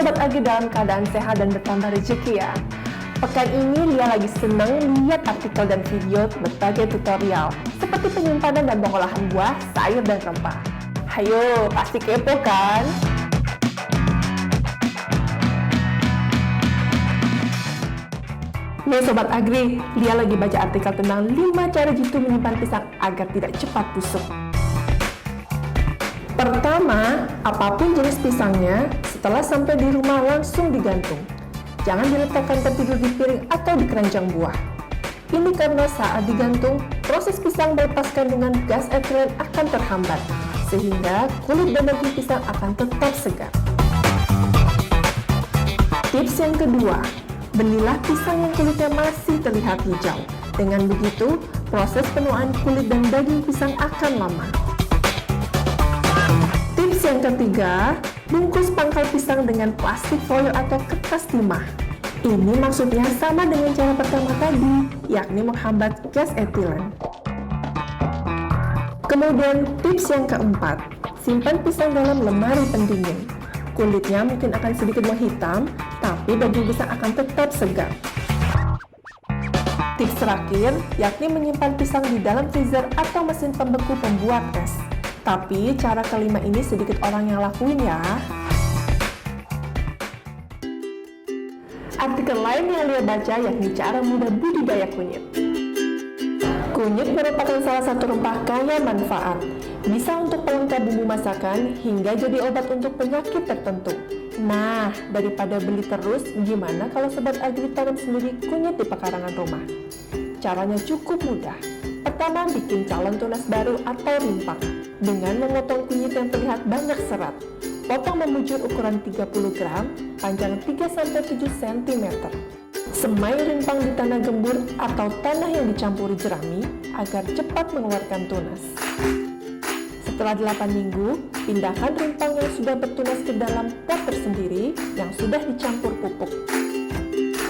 Sobat Agri dalam keadaan sehat dan bertambah rezeki ya. Pekan ini Lia lagi senang lihat artikel dan video berbagai tutorial seperti penyimpanan dan pengolahan buah, sayur, dan rempah. Hayo, pasti kepo kan? Nih Sobat Agri, Lia lagi baca artikel tentang 5 cara jitu menyimpan pisang agar tidak cepat busuk. Pertama, apapun jenis pisangnya, setelah sampai di rumah langsung digantung. Jangan diletakkan tertidur di piring atau di keranjang buah. Ini karena saat digantung, proses pisang melepaskan dengan gas etilen akan terhambat, sehingga kulit dan daging pisang akan tetap segar. Tips yang kedua, belilah pisang yang kulitnya masih terlihat hijau. Dengan begitu, proses penuaan kulit dan daging pisang akan lama. Tips yang ketiga, bungkus pangkal pisang dengan plastik foil atau kertas timah. Ini maksudnya sama dengan cara pertama tadi, yakni menghambat gas etilen. Kemudian tips yang keempat, simpan pisang dalam lemari pendingin. Kulitnya mungkin akan sedikit menghitam, tapi daging pisang akan tetap segar. Tips terakhir, yakni menyimpan pisang di dalam freezer atau mesin pembeku pembuat es. Tapi cara kelima ini sedikit orang yang lakuin ya. Artikel lain yang Lia baca yakni cara mudah budidaya kunyit. Kunyit merupakan salah satu rempah kaya manfaat. Bisa untuk pelengkap bumbu masakan hingga jadi obat untuk penyakit tertentu. Nah, daripada beli terus, gimana kalau Sobat Agri tanam sendiri kunyit di pekarangan rumah? Caranya cukup mudah. Pertama, bikin calon tunas baru atau rimpang dengan memotong kunyit yang terlihat banyak serat. Potong membujur ukuran 30 gram, panjang 3-7 cm. Semai rimpang di tanah gembur atau tanah yang dicampuri jerami agar cepat mengeluarkan tunas. Setelah 8 minggu, pindahkan rimpang yang sudah bertunas ke dalam pot tersendiri yang sudah dicampur pupuk.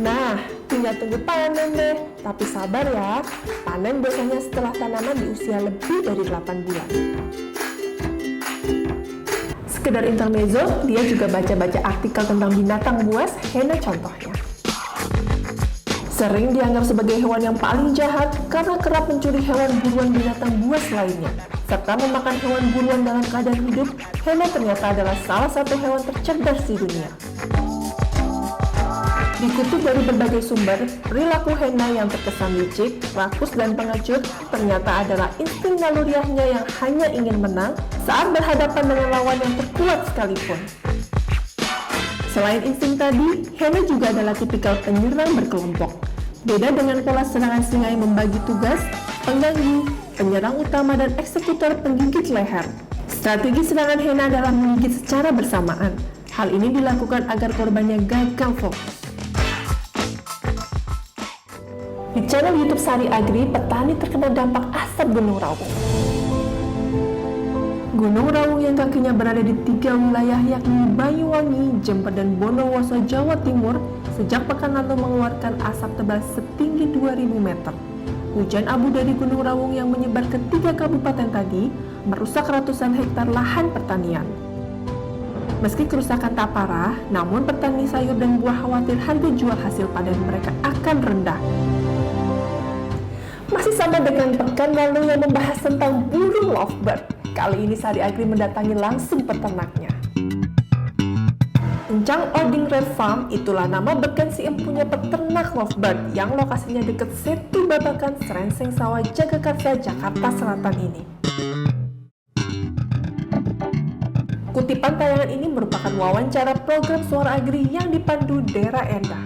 Nah, tinggal tunggu panen deh. Tapi sabar ya, panen biasanya setelah tanaman di usia lebih dari 8 bulan. Sekedar intermezzo, dia juga baca-baca artikel tentang binatang buas, hena contohnya. Sering dianggap sebagai hewan yang paling jahat karena kerap mencuri hewan buruan binatang buas lainnya, serta memakan hewan buruan dalam keadaan hidup. Hena ternyata adalah salah satu hewan tercerdas di dunia. Dikutip dari berbagai sumber, perilaku hena yang terkesan licik, rakus, dan pengecut ternyata adalah insting naluriahnya yang hanya ingin menang saat berhadapan dengan lawan yang terkuat sekalipun. Selain insting tadi, hena juga adalah tipikal penyerang berkelompok. Beda dengan pola serangan singa yang membagi tugas, pengganggu, penyerang utama, dan eksekutor penggigit leher. Strategi serangan hena adalah menggigit secara bersamaan. Hal ini dilakukan agar korbannya gagal fokus. Di channel YouTube Sari Agri, petani terkena dampak asap Gunung Raung. Gunung Raung yang kakinya berada di 3 wilayah yakni Banyuwangi, Jember, dan Bondowoso, Jawa Timur, sejak pekan lalu mengeluarkan asap tebal setinggi 2000 meter. Hujan abu dari Gunung Raung yang menyebar ke 3 kabupaten tadi merusak ratusan hektar lahan pertanian. Meski kerusakan tak parah, namun petani sayur dan buah khawatir harga jual hasil panen mereka akan rendah. Masih sama dengan pekan lalu yang membahas tentang burung lovebird. Kali ini Sari Agri mendatangi langsung peternaknya. Encang Oding Red Farm itulah nama bergensi empunya peternak lovebird yang lokasinya dekat Setu Babakan, Serengseng Sawah, Jagakarsa, Jakarta Selatan ini. Kutipan tayangan ini merupakan wawancara program Suara Agri yang dipandu Dera Endah.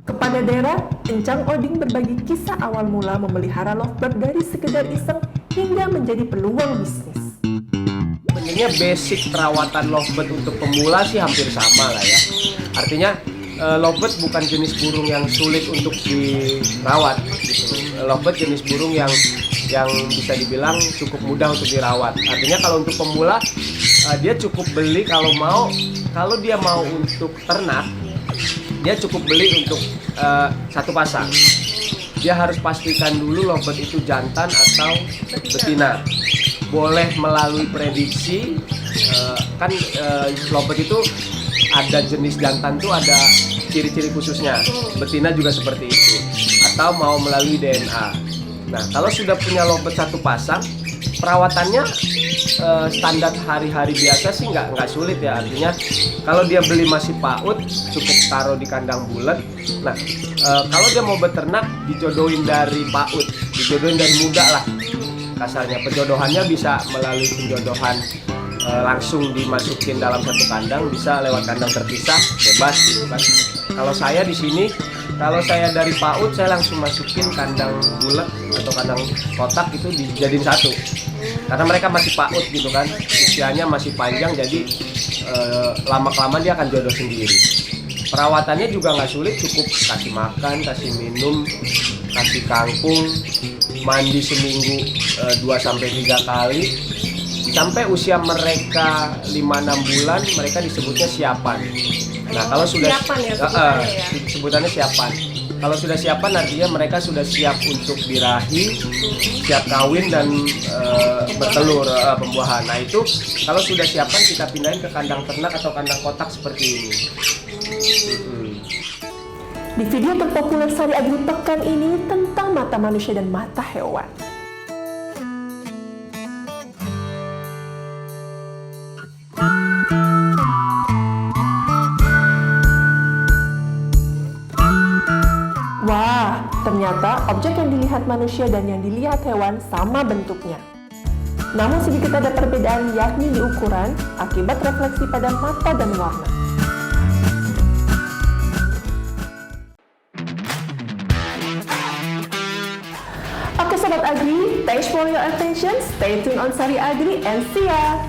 Kepada Dera, Encang Oding berbagi kisah awal mula memelihara lovebird dari sekedar iseng hingga menjadi peluang bisnis. Sebenarnya basic perawatan lovebird untuk pemula sih hampir sama lah ya. Artinya lovebird bukan jenis burung yang sulit untuk dirawat gitu. Lovebird jenis burung yang bisa dibilang cukup mudah untuk dirawat. Artinya kalau untuk pemula dia cukup beli kalau dia mau untuk ternak, dia cukup beli untuk satu pasang. Dia harus pastikan dulu lovebird itu jantan atau betina. Boleh melalui prediksi, lovebird itu ada jenis jantan tuh ada ciri-ciri khususnya. Betina juga seperti itu. Atau mau melalui DNA. Nah, kalau sudah punya lovebird satu pasang, perawatannya standar hari-hari biasa sih nggak sulit ya. Artinya kalau dia beli masih PAUD, cukup taruh di kandang bulat. Nah, kalau dia mau beternak, dijodohin dari PAUD, dijodohin dari muda lah kasarnya. Penjodohannya bisa melalui penjodohan langsung dimasukin dalam satu kandang, bisa lewat kandang terpisah, bebas gitu kan. Kalau saya di sini, kalau saya dari PAUD, saya langsung masukin kandang bulat atau kandang kotak itu dijadiin satu. Karena mereka masih PAUD gitu kan, usianya masih panjang, jadi lama-kelamaan dia akan jodoh sendiri. Perawatannya juga nggak sulit, cukup kasih makan, kasih minum, kasih kangkung, mandi seminggu 2-3 kali. Sampai usia mereka 5-6 bulan, mereka disebutnya siapan. Nah, kalau sudah siapan ya sebutannya ya? sebutannya siapan. Kalau sudah siapan artinya mereka sudah siap untuk birahi, siap kawin dan bertelur, pembuahan. Nah, itu kalau sudah siapan kita pindahin ke kandang ternak atau kandang kotak seperti ini. Di video terpopuler Sari Agri pekan ini tentang mata manusia dan mata hewan. Wah, ternyata objek yang dilihat manusia dan yang dilihat hewan sama bentuknya. Namun sedikit ada perbedaan, yakni di ukuran akibat refleksi pada mata dan warna. Oke Sobat Agri, thanks for your attention. Stay tuned on Sari Agri and see ya!